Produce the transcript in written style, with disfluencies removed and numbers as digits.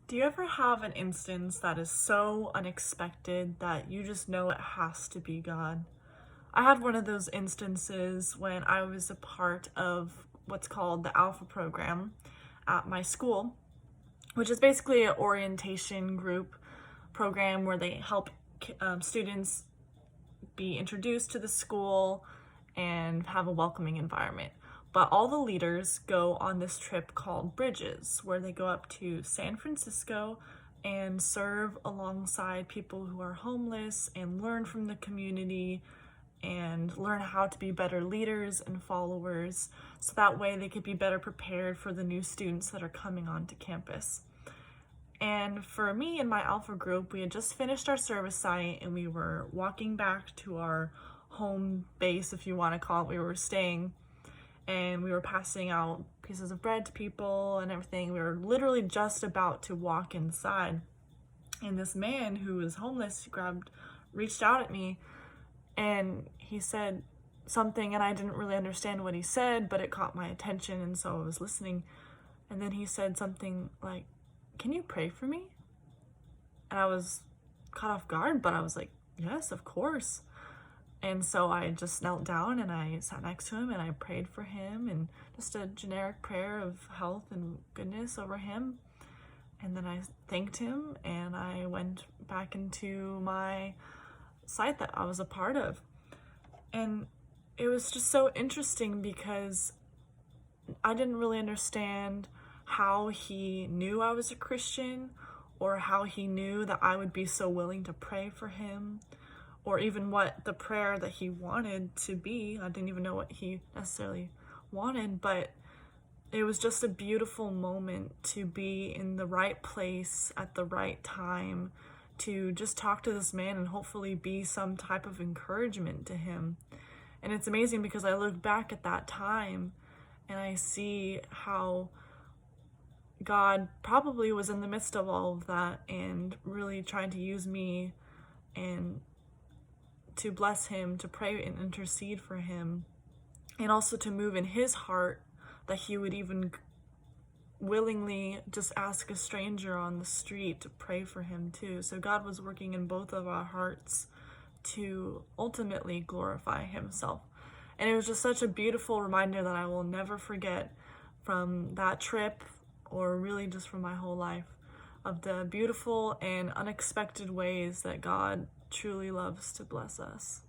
Do you ever have an instance that is so unexpected that you just know it has to be God? I had one of those instances when I was a part of what's called the Alpha program at my school, which is basically an orientation group program where they help students be introduced to the school and have a welcoming environment. But all the leaders go on this trip called Bridges, where they go up to San Francisco and serve alongside people who are homeless and learn from the community and learn how to be better leaders and followers so that way they could be better prepared for the new students that are coming onto campus. And for me and my Alpha group, we had just finished our service site and we were walking back to our home base, if you want to call it. We were staying and we were passing out pieces of bread to people and everything. We were literally just about to walk inside. And this man who was homeless reached out at me and he said something, and I didn't really understand what he said, but it caught my attention, and so I was listening. And then he said something like, "Can you pray for me?" And I was caught off guard, but I was like, yes, of course. And so I just knelt down and I sat next to him and I prayed for him, and just a generic prayer of health and goodness over him. And then I thanked him and I went back into my site that I was a part of. And it was just so interesting because I didn't really understand how he knew I was a Christian, or how he knew that I would be so willing to pray for him, or even what the prayer that he wanted to be. I didn't even know what he necessarily wanted, but it was just a beautiful moment to be in the right place at the right time, to just talk to this man and hopefully be some type of encouragement to him. And it's amazing because I look back at that time and I see how God probably was in the midst of all of that and really trying to use me and to bless him, to pray and intercede for him, and also to move in his heart that he would even willingly just ask a stranger on the street to pray for him too. So God was working in both of our hearts to ultimately glorify himself. And it was just such a beautiful reminder that I will never forget from that trip, or really just from my whole life, of the beautiful and unexpected ways that God truly loves to bless us.